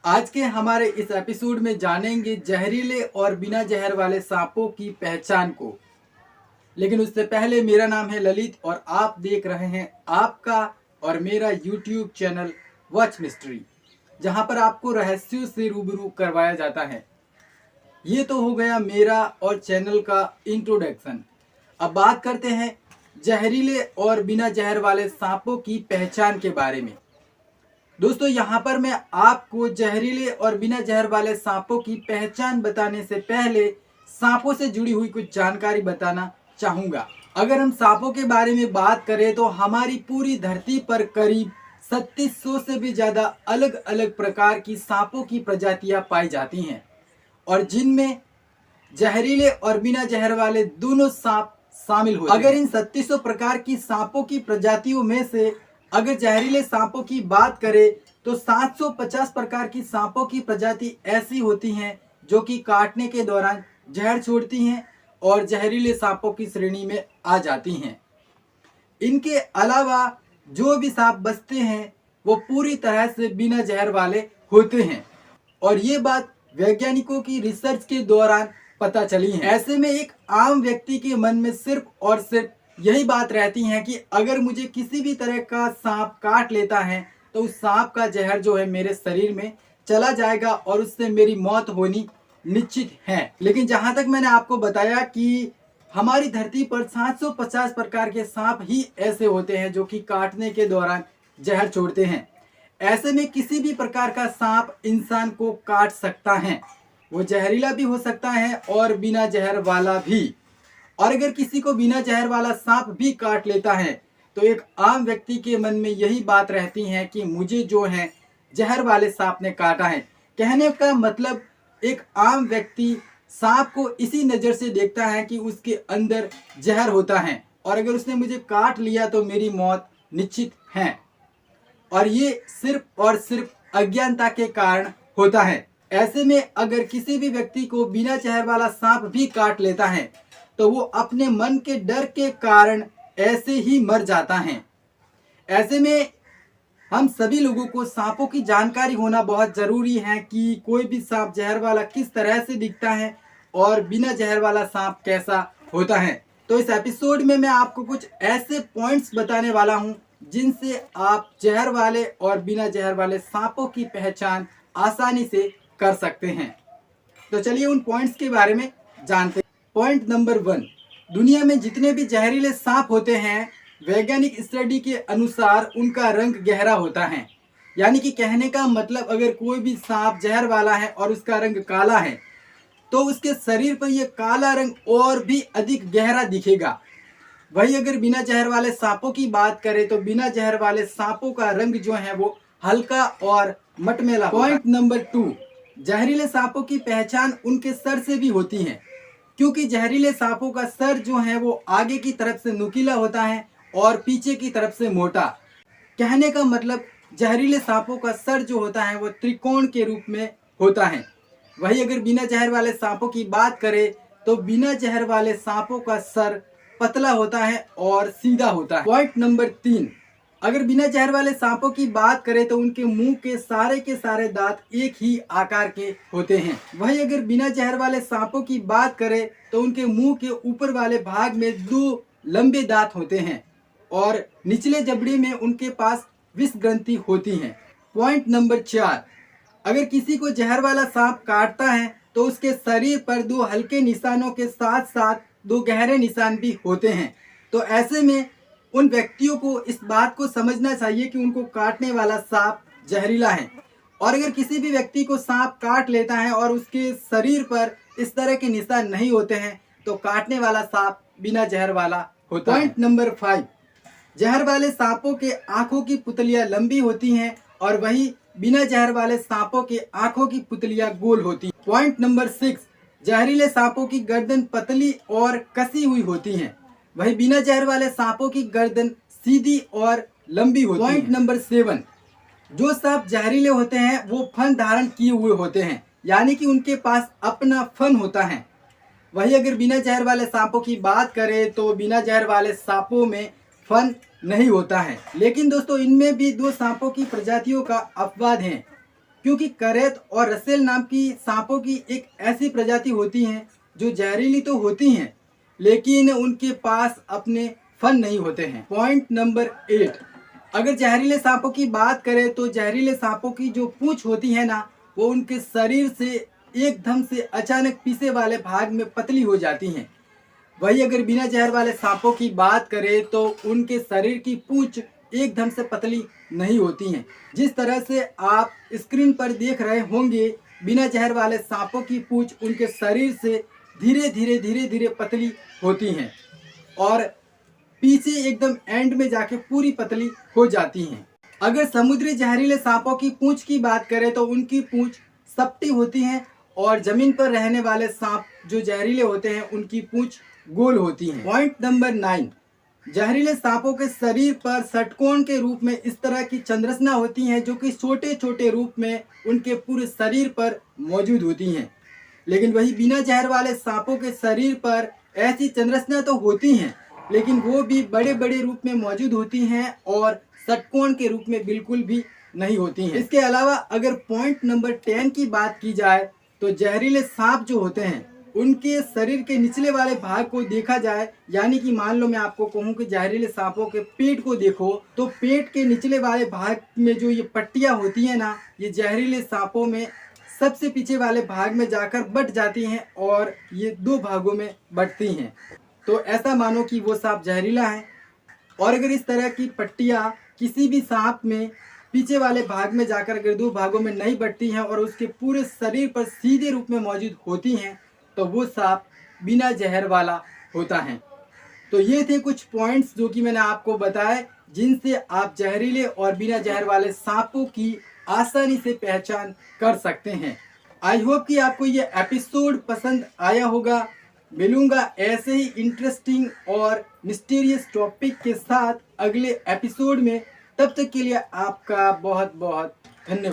आज के हमारे इस एपिसोड में जानेंगे जहरीले और बिना जहर वाले सांपों की पहचान को। लेकिन उससे पहले मेरा नाम है ललित और आप देख रहे हैं आपका और मेरा यूट्यूब चैनल वॉच मिस्ट्री, जहां पर आपको रहस्यों से रूबरू करवाया जाता है। ये तो हो गया मेरा और चैनल का इंट्रोडक्शन। अब बात करते हैं जहरीले और बिना जहर वाले सांपों की पहचान के बारे में। दोस्तों, यहाँ पर मैं आपको जहरीले और बिना जहर वाले सांपों की पहचान बताने से पहले सांपों से जुड़ी हुई कुछ जानकारी बताना चाहूँगा। अगर हम सांपों के बारे में बात करें तो हमारी पूरी धरती पर करीब 3700 से भी ज़्यादा अलग अलग प्रकार की सांपों की प्रजातियाँ पाई जाती हैं, और जिनमें जहरीले और बिना जहर वाले दोनों सांप शामिल होते हैं। अगर इन 3700 प्रकार की सांपों की प्रजातियों में से अगर जहरीले सांपों की बात करें तो 750 प्रकार की सांपों की प्रजाति ऐसी होती हैं जो कि काटने के दौरान जहर छोड़ती हैं और जहरीले सांपों की श्रेणी में आ जाती हैं। इनके अलावा जो भी सांप बचते हैं वो पूरी तरह से बिना जहर वाले होते हैं, और ये बात वैज्ञानिकों की रिसर्च के दौरान पता चली है। ऐसे में एक आम व्यक्ति के मन में सिर्फ और सिर्फ यही बात रहती है कि अगर मुझे किसी भी तरह का सांप काट लेता है तो उस सांप का जहर जो है मेरे शरीर में चला जाएगा और उससे मेरी मौत होनी निश्चित है। लेकिन जहां तक मैंने आपको बताया कि हमारी धरती पर 750 प्रकार के सांप ही ऐसे होते हैं जो कि काटने के दौरान जहर छोड़ते हैं। ऐसे में किसी भी प्रकार का सांप इंसान को काट सकता है, वो जहरीला भी हो सकता है और बिना जहर वाला भी। और अगर किसी को बिना जहर वाला सांप भी काट लेता है तो एक आम व्यक्ति के मन में यही बात रहती है कि मुझे जो है जहर वाले सांप ने काटा है। कहने का मतलब एक आम व्यक्ति सांप को इसी नज़र से देखता है कि उसके अंदर जहर होता है और अगर उसने मुझे काट लिया तो मेरी मौत निश्चित है। और ये सिर्फ और सिर्फ अज्ञानता के कारण होता है। ऐसे में अगर किसी भी व्यक्ति को बिना जहर वाला सांप भी काट लेता है तो वो अपने मन के डर के कारण ऐसे ही मर जाता है। ऐसे में हम सभी लोगों को सांपों की जानकारी होना बहुत ज़रूरी है कि कोई भी सांप जहर वाला किस तरह से दिखता है और बिना जहर वाला सांप कैसा होता है। तो इस एपिसोड में मैं आपको कुछ ऐसे पॉइंट्स बताने वाला हूं जिनसे आप जहर वाले और बिना जहर वाले सांपों की पहचान आसानी से कर सकते हैं। तो चलिए उन पॉइंट्स के बारे में जानते हैं। पॉइंट नंबर 1, दुनिया में जितने भी जहरीले सांप होते हैं वैज्ञानिक स्टडी के अनुसार उनका रंग गहरा होता है। यानी कि कहने का मतलब अगर कोई भी सांप जहर वाला है और उसका रंग काला है तो उसके शरीर पर यह काला रंग और भी अधिक गहरा दिखेगा। वही अगर बिना जहर वाले सांपों की बात करें तो बिना जहर वाले सांपों का रंग जो है वो हल्का और मटमैला। पॉइंट नंबर 2, जहरीले सांपों की पहचान उनके सर से भी होती है, क्योंकि जहरीले सांपों का सर जो है वो आगे की तरफ से नुकीला होता है और पीछे की तरफ से मोटा। कहने का मतलब जहरीले सांपों का सर जो होता है वो त्रिकोण के रूप में होता है। वही अगर बिना जहर वाले सांपों की बात करें तो बिना जहर वाले सांपों का सर पतला होता है और सीधा होता है। पॉइंट नंबर 3, अगर बिना जहर वाले सांपों की बात करें तो उनके मुंह के सारे दांत एक ही आकार के होते हैं। वही अगर बिना जहर वाले सांपों की बात करें तो उनके मुंह के ऊपर वाले भाग में 2 लंबे दांत होते हैं और निचले जबड़े में उनके पास विष ग्रंथि होती हैं। पॉइंट नंबर 4, अगर किसी को जहर वाला सांप काटता है तो उसके शरीर पर 2 हल्के निशानों के साथ साथ 2 गहरे निशान भी होते हैं। तो ऐसे में उन व्यक्तियों को इस बात को समझना चाहिए कि उनको काटने वाला सांप जहरीला है। और अगर किसी भी व्यक्ति को सांप काट लेता है और उसके शरीर पर इस तरह के निशान नहीं होते हैं तो काटने वाला सांप बिना जहर वाला होता है। पॉइंट नंबर 5, जहर वाले सांपों के आंखों की पुतलियां लंबी होती हैं और वही बिना जहर वाले सांपों के आंखों की पुतलियां गोल होती हैं। पॉइंट नंबर 6, जहरीले सांपों की गर्दन पतली और कसी हुई होती है, वही बिना जहर वाले सांपों की गर्दन सीधी और लंबी होती है। पॉइंट नंबर 7, जो सांप जहरीले होते हैं वो फन धारण किए हुए होते हैं, यानी कि उनके पास अपना फन होता है। वही अगर बिना जहर वाले सांपों की बात करें तो बिना जहर वाले सांपों में फन नहीं होता है। लेकिन दोस्तों, इनमें भी 2 सांपों की प्रजातियों का अपवाद है। क्योंकि करैत और रसेल नाम की सांपों की एक ऐसी प्रजाति होती हैं जो जहरीली तो होती हैं लेकिन उनके पास अपने फन नहीं होते हैं। पॉइंट नंबर 8, अगर जहरीले सांपों की बात करें तो जहरीले सांपों की जो पूंछ होती है ना, वो उनके शरीर से एकदम से अचानक पीछे वाले भाग में पतली हो जाती हैं। वही अगर बिना जहर वाले सांपों की बात करें तो उनके शरीर की पूंछ एकदम से पतली नहीं होती हैं। जिस तरह से आप स्क्रीन पर देख रहे होंगे, बिना जहर वाले सांपों की पूंछ उनके शरीर से धीरे धीरे पतली होती हैं और पीछे एकदम एंड में जाके पूरी पतली हो जाती हैं। अगर समुद्री जहरीले सांपों की पूंछ की बात करें तो उनकी पूंछ सपटी होती हैं और जमीन पर रहने वाले सांप जो जहरीले होते हैं उनकी पूंछ गोल होती हैं। पॉइंट नंबर 9, जहरीले सांपों के शरीर पर षटकोण के रूप में इस तरह की चंद्रसना होती हैं जो कि छोटे छोटे रूप में उनके पूरे शरीर पर मौजूद होती हैं। लेकिन वही बिना जहर वाले सांपों के शरीर पर ऐसी चंद्रसना तो होती हैं लेकिन वो भी बड़े बड़े रूप में मौजूद होती हैं और षटकोण के रूप में बिल्कुल भी नहीं होती हैं। इसके अलावा अगर पॉइंट नंबर 10 की बात की जाए तो जहरीले सांप जो होते हैं उनके शरीर के निचले वाले भाग को देखा जाए, यानी कि मान लो मैं आपको कहूँ कि जहरीले सांपों के पेट को देखो तो पेट के निचले वाले भाग में जो ये पट्टियाँ होती हैं ना, ये जहरीले सांपों में सबसे पीछे वाले भाग में जाकर बट जाती हैं और ये 2 भागों में बटती हैं। तो ऐसा मानो कि वो सांप जहरीला है। और अगर इस तरह की पट्टियाँ किसी भी सांप में पीछे वाले भाग में जाकर अगर 2 भागों में नहीं बटती हैं और उसके पूरे शरीर पर सीधे रूप में मौजूद होती हैं तो वो सांप बिना जहर वाला होता है। तो ये थे कुछ पॉइंट्स जो कि मैंने आपको बताए जिनसे आप जहरीले और बिना जहर वाले सांपों की आसानी से पहचान कर सकते हैं। आई होप कि आपको ये एपिसोड पसंद आया होगा। मिलूंगा ऐसे ही इंटरेस्टिंग और मिस्टीरियस टॉपिक के साथ अगले एपिसोड में। तब तक के लिए आपका बहुत बहुत धन्यवाद।